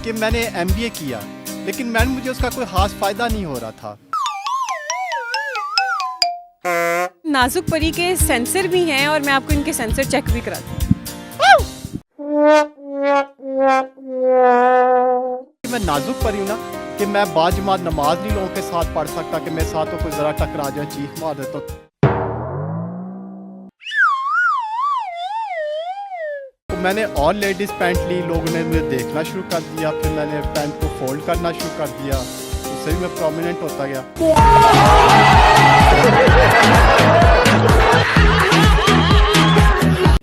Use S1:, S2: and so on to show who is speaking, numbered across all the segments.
S1: कि मैंने एमबीए किया, लेकिन मैम मुझे उसका कोई खास फ़ायदा नहीं हो रहा था।
S2: नाजुक परी के सेंसर भी हैं और मैं आपको इनके सेंसर चेक भी कराती हूँ।
S1: मैं नाजुक परी हूँ ना कि मैं बाजमात नमाज नहीं लोगों के साथ पढ़ सकता कि मेरे साथ तो कोई ज़रा टकरा जाए, चीख मार दे तो मैंने ऑल लेडीज़ पैंट ली, लोगों ने मुझे देखना शुरू कर दिया। फिर मैंने पैंट को फोल्ड करना शुरू कर दिया, उससे भी मैं प्रोमिनेंट होता गया।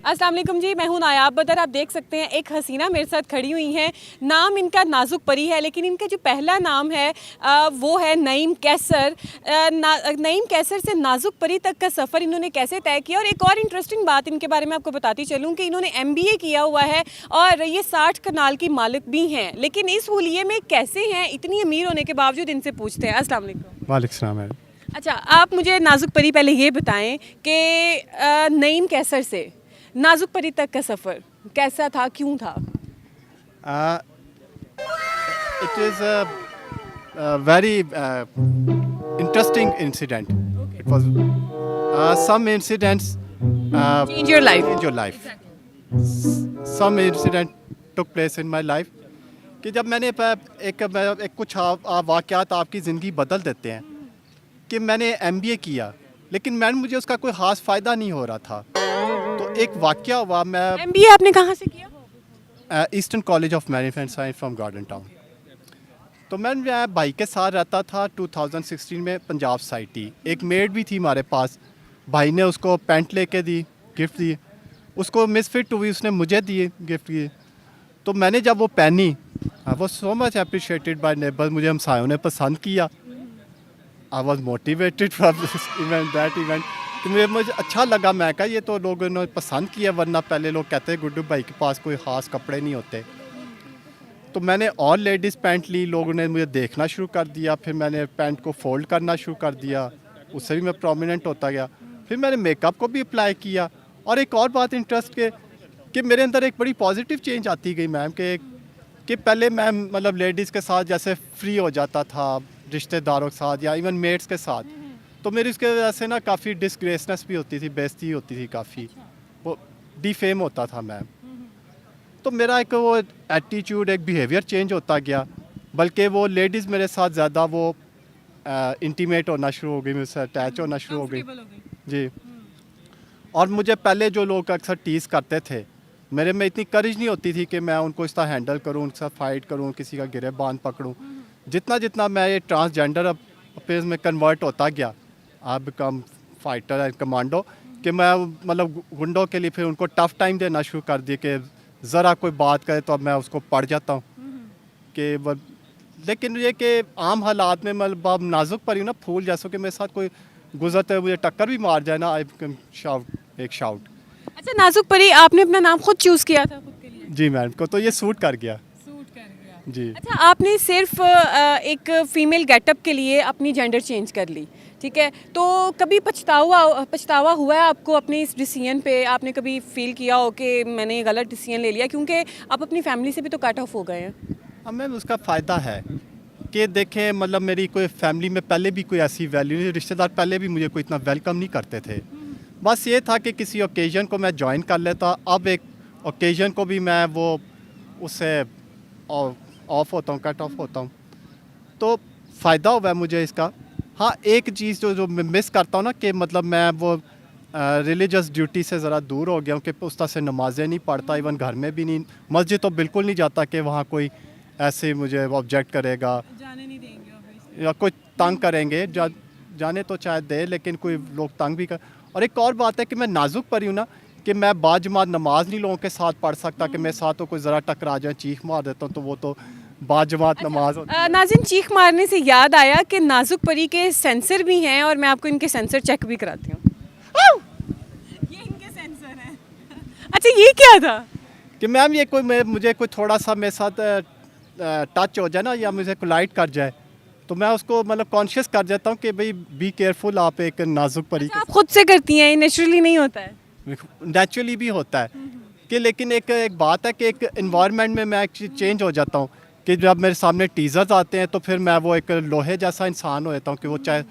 S2: अस्सलाम वालेकुम जी, मैं हूं नायाब बदर। आप देख सकते हैं एक हसीना मेरे साथ खड़ी हुई हैं। नाम इनका नाजुक परी है, लेकिन इनका जो पहला नाम है वो है नईम कैसर। नईम कैसर से नाजुक परी तक का सफ़र इन्होंने कैसे तय किया, और एक और इंटरेस्टिंग बात इनके बारे में आपको बताती चलूँ कि इन्होंने एमबीए किया हुआ है और ये 60 कनाल की मालिक भी हैं। लेकिन इस हुलिये में कैसे हैं, इतनी अमीर होने के बावजूद इनसे पूछते हैं। अस्सलाम वालेकुम।
S1: वालेकुम सलाम।
S2: अच्छा, आप मुझे नाजुक परी पहले ये बताएं कि नईम कैसर से नाजुक परी तक का सफ़र कैसा था, क्यों था?
S1: It is a very interesting incident. It was some incidents
S2: Change your life.
S1: change your life. Some incident took place in my life कि जब मैंने एक कुछ वाक़यात आपकी ज़िंदगी बदल देते हैं। कि मैंने एमबीए किया, लेकिन मैम मुझे उसका कोई ख़ास फ़ायदा नहीं हो रहा था। तो एक वाक़या हुआ, मैं
S2: एमबीए आपने कहाँ से किया?
S1: Eastern college of management science from garden town. तो मैं भाई के साथ रहता था 2016 में पंजाब साइटी। एक मेड भी थी हमारे पास, भाई ने उसको पैंट लेके दी, गिफ्ट दी, उसको मिसफिट हुई, उसने मुझे दिए गिफ्ट दिए। तो मैंने जब वो पहनी, वो so much appreciated by neighbours, मुझे हमसायों ने पसंद किया। I was motivated from that event कि मुझे अच्छा लगा। मैं कहा ये तो लोगों ने पसंद किया, वरना पहले लोग कहते हैं गुड्डू भाई के पास कोई ख़ास कपड़े नहीं होते। तो मैंने ऑल लेडीज़ पैंट ली, लोगों ने मुझे देखना शुरू कर दिया। फिर मैंने पैंट को फोल्ड करना शुरू कर दिया, उससे भी मैं प्रोमिनेंट होता गया। फिर मैंने मेकअप को भी अप्लाई किया। और एक और बात इंटरेस्ट के कि मेरे अंदर एक बड़ी पॉजिटिव चेंज आती गई मैम कि पहले मैम मतलब लेडीज़ के साथ जैसे फ्री हो जाता था, रिश्तेदारों के साथ या इवन मेड्स के साथ, तो मेरी उसके वजह से ना काफ़ी डिसग्रेसनेस भी होती थी, बेइज्जती होती थी, काफ़ी वो डिफेम होता था मैम। तो मेरा एक वो एटीट्यूड, एक बिहेवियर चेंज होता गया। बल्कि वो लेडीज़ मेरे साथ ज़्यादा वो इंटीमेट होना शुरू हो गई, मुझसे अटैच होना शुरू हो गई जी। और मुझे पहले जो लोग अक्सर टीज़ करते थे, मेरे में इतनी करेज नहीं होती थी कि मैं उनको इस तरह हैंडल करूँ, उनके साथ फाइट करूँ, किसी का गिरेबान पकड़ूँ। जितना मैं ये ट्रांसजेंडर अफेयर्स में कन्वर्ट होता गया, I become fighter and commando, कि मैं मतलब गुंडों के लिए फिर उनको टफ़ टाइम देना शुरू कर दिया कि ज़रा कोई बात करे तो अब मैं उसको पड़ जाता हूँ कि लेकिन ये कि आम हालात में मतलब अब नाजुक परी ना, फूल जैसों कि मेरे साथ कोई गुजरते हुए मुझे टक्कर भी मार जाए ना, आई बिकम शाउट।
S2: अच्छा, नाजुक परी आपने अपना नाम खुद चूज़ किया था खुद के लिए?
S1: जी मैम को तो ये सूट कर गया जी।
S2: अच्छा, आपने सिर्फ एक फ़ीमेल गेटअप के लिए अपनी जेंडर चेंज कर ली, ठीक है? तो कभी पछतावा हुआ है आपको अपने इस डिसीजन पे? आपने कभी फील किया हो कि मैंने ये गलत डिसीजन ले लिया, क्योंकि आप अपनी फैमिली से भी तो कट ऑफ हो गए हैं?
S1: अब मैम उसका फ़ायदा है कि देखें, मतलब मेरी कोई फैमिली में पहले भी कोई ऐसी वैल्यू नहीं, रिश्तेदार पहले भी मुझे कोई इतना वेलकम नहीं करते थे। बस ये था कि किसी ओकेजन को मैं ज्वाइन कर लेता। अब एक ओकेजन को भी मैं वो उससे ऑफ होता हूँ, कट ऑफ होता हूँ, तो फ़ायदा हुआ है मुझे इसका। हाँ, एक चीज़ जो मैं मिस करता हूँ ना कि मतलब मैं वो रिलीजियस ड्यूटी से ज़रा दूर हो गया हूँ कि उस तरह से नमाज़ें नहीं पढ़ता, इवन घर में भी नहीं, मस्जिद तो बिल्कुल नहीं जाता कि वहाँ कोई ऐसे मुझे ऑब्जेक्ट करेगा,
S2: जाने नहीं देंगे
S1: या कोई तंग करेंगे। जाने तो चाहे दे, लेकिन कोई लोग तंग भी कर। और एक और बात है कि मैं नाजुक परी हूँ ना कि मैं बाजमात नमाज नहीं लोगों के साथ पढ़ सकता कि मेरे साथ तो कोई ज़रा टकरा जाए, चीख मार देता हूँ, तो वो तो बाजमात नमाज होती है।
S2: नाज़रीन, चीख मारने से याद आया कि नाजुक परी के सेंसर भी हैं और मैं आपको इनके सेंसर चेक भी कराती हूँ। ये इनके सेंसर हैं। अच्छा, ये क्या था?
S1: कि मैम ये मुझे कोई थोड़ा सा मेरे साथ टच हो जाए ना, या मुझे कोलाइड कर जाए, तो मैं उसको मतलब कॉन्शियस कर जाता हूँ कि भाई बी केयरफुल, आप एक नाजुक परी
S2: अच्छा, आप खुद से करती हैं, नेचुरली नहीं होता है?
S1: नेचुरली भी होता है कि, लेकिन एक बात है कि एक इन्वायरमेंट में मैं चेंज हो जाता हूँ कि जब मेरे सामने टीज़र्स आते हैं तो फिर मैं वो एक लोहे जैसा इंसान हो जाता हूँ कि वो चाहे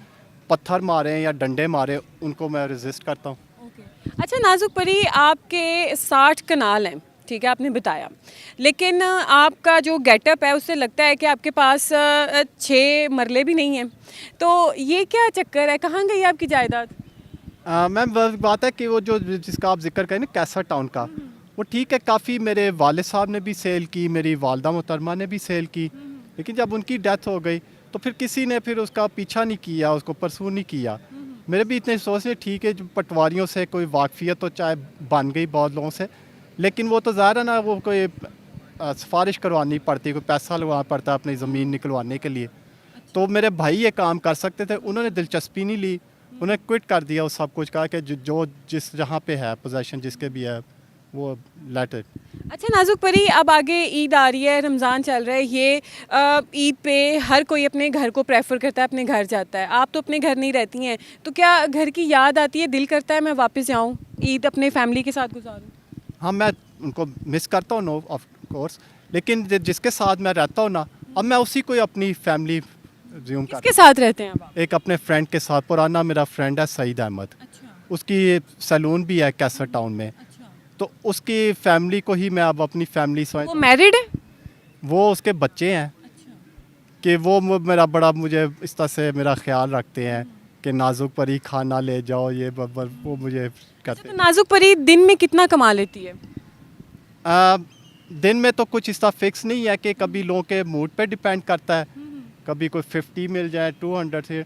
S1: पत्थर मारें या डंडे मारें, उनको मैं रेजिस्ट करता हूँ।
S2: अच्छा नाजुक परी, आपके 60 कनाल हैं, ठीक है, आपने बताया, लेकिन आपका जो गेटअप है उससे लगता है कि आपके पास 6 मरले भी नहीं हैं। तो ये क्या चक्कर है, कहाँ गई आपकी जायदाद?
S1: मैम बात है कि वो जो जिसका आप जिक्र करें ना कैसर टाउन का, वो ठीक है, काफ़ी मेरे वालिद साहब ने भी सेल की, मेरी वालदा मोहतरमा ने भी सेल की, लेकिन जब उनकी डेथ हो गई तो फिर किसी ने फिर उसका पीछा नहीं किया, उसको परसू नहीं किया। मेरे भी इतने सोच नहीं, ठीक है, जो पटवारियों से कोई वाकफियत तो चाहे बन गई बहुत लोगों से, लेकिन वो तो ज़ाहिर है ना, वो कोई सिफारिश करवानी पड़ती, कोई पैसा लगवाना पड़ता अपनी ज़मीन निकलवाने के लिए। तो मेरे भाई ये काम कर सकते थे, उन्होंने दिलचस्पी नहीं ली, उन्होंने क्विट कर दिया वो सब कुछ, कहा कि जो जिस जहाँ पे है पोजीशन जिसके भी है वो लेट इट।
S2: अच्छा नाजुक परी, अब आगे ईद आ रही है, रमज़ान चल रहा है, ये ईद पे हर कोई अपने घर को प्रेफर करता है, अपने घर जाता है, आप तो अपने घर नहीं रहती हैं, तो क्या घर की याद आती है, दिल करता है मैं वापस जाऊँ, ईद अपने फैमिली के साथ गुजारूँ?
S1: हाँ, मैं उनको मिस करता हूँ, नो ऑफ कोर्स, लेकिन जिसके साथ मैं रहता हूँ ना, अब मैं उसी को ही अपनी फैमिली रिज्यूम कर।
S2: किसके साथ रहते हैं अब आप?
S1: एक अपने फ्रेंड के साथ, पुराना मेरा फ्रेंड है सईद अहमद,
S2: अच्छा,
S1: उसकी सैलून भी है कैसर टाउन में,
S2: अच्छा।
S1: तो उसकी फैमिली को ही मैं अब अपनी फैमिली
S2: वो
S1: समझ।
S2: मैरिड है?
S1: वो उसके बच्चे हैं
S2: अच्छा।
S1: कि वो मेरा बड़ा मुझे इस तरह से मेरा ख्याल रखते हैं कि नाजुक परी खाना ले जाओ, ये वो मुझे कहते
S2: तो
S1: हैं।
S2: नाजुक परी दिन में कितना कमा लेती है?
S1: दिन में तो कुछ इस तरह फिक्स नहीं है कि कभी लोगों के मूड पे डिपेंड करता है, कभी कोई 50 मिल जाए 200 से,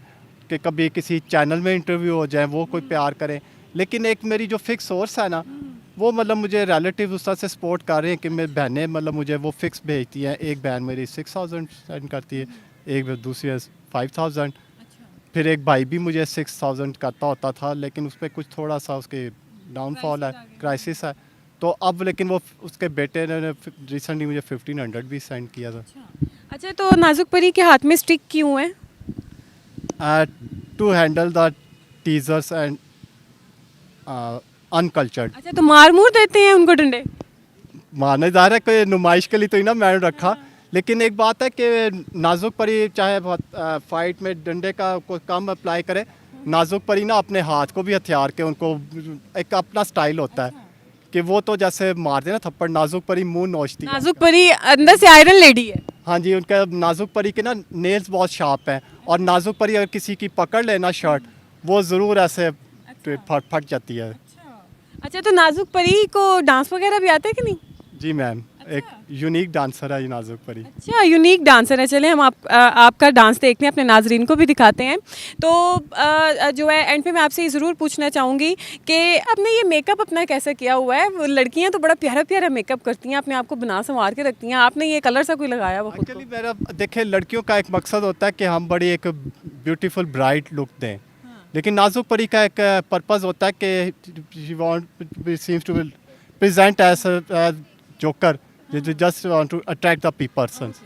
S1: कि कभी किसी चैनल में इंटरव्यू हो जाए वो कोई प्यार करे, लेकिन एक मेरी जो फिक्स सोर्स है ना, वो मतलब मुझे रिलेटिव उस तरह से सपोर्ट कर रहे हैं कि मेरी बहनें मतलब मुझे वो फिक्स भेजती हैं। एक बहन मेरी 6000 सेंड करती है, एक दूसरी 5000, फिर एक भाई भी मुझे 6000 करता होता था, लेकिन उस पर कुछ थोड़ा सा उसके डाउनफॉल है, क्राइसिस है, तो अब लेकिन वो उसके बेटे ने रिसेंटली मुझे 1500 भी सेंड किया था।
S2: अच्छा, तो नाजुक परी के हाथ में स्टिक क्यों है?
S1: To handle the teasers and uncultured.
S2: अच्छा, तो मार मूर देते हैं उनको डंडे?
S1: माने जा रहा है कोई नुमाइश के लिए तो ही ना मैंने रखा, लेकिन एक बात है कि नाजुक परी चाहे बहुत फाइट में डंडे का कोई कम अप्लाई करे, नाजुक परी ना अपने हाथ को भी हथियार के, उनको एक अपना स्टाइल होता है कि वो तो जैसे मार देना थप्पड़, नाजुक परी मुंह नोचती है।
S2: नाजुक परी अंदर से आयरन लेडी है।
S1: हाँ जी, उनका नाजुक परी के ना नेल्स बहुत शार्प हैं, और नाजुक परी अगर किसी की पकड़ लेना शर्ट, वो ज़रूर ऐसे फट जाती है।
S2: अच्छा, तो नाजुक परी को डांस वगैरह भी आता है कि नहीं?
S1: जी मैम, एक यूनिक डांसर है ये नाजुक परी।
S2: अच्छा, यूनिक डांसर है। चलें हम आपका डांस देखते हैं, अपने नाजरीन को भी दिखाते हैं। तो जो है एंड पे मैं आपसे ये ज़रूर पूछना चाहूँगी कि आपने ये मेकअप अपना कैसे किया हुआ है? वो लड़कियाँ तो बड़ा प्यारा प्यारा मेकअप करती हैं, अपने आप को बना संवार के रखती हैं, आपने ये कलर सा कोई लगाया हुआ खुद को?
S1: एक्चुअली मेरा देखे, लड़कियों का एक मकसद होता है कि हम बड़ी एक ब्यूटीफुल ब्राइट लुक दें, लेकिन नाजुक परी का एक पर्पस होता है कि she want seems to present as joker, just want to attract the persons.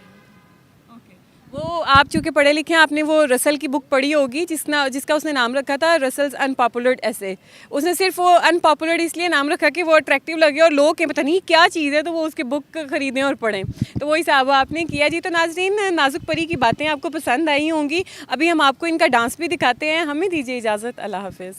S2: वो आप चूँकि पढ़े लिखे हैं, आपने वो रसल की बुक पढ़ी होगी जिसका उसने नाम रखा था रसल्स अनपॉपुलर ऐसे। उसने सिर्फ वो अनपॉपुलर इसलिए नाम रखा कि वो अट्रैक्टिव लगे और लोग के पता नहीं क्या चीज़ है, तो वो उसकी बुक खरीदें और पढ़ें, तो वो हिसाब आपने किया जी। तो नाजरीन, नाजुक परी की बातें आपको पसंद आई होंगी। अभी हम आपको इनका डांस भी दिखाते हैं, हमें दीजिए इजाज़त, अल्लाह हाफिज़।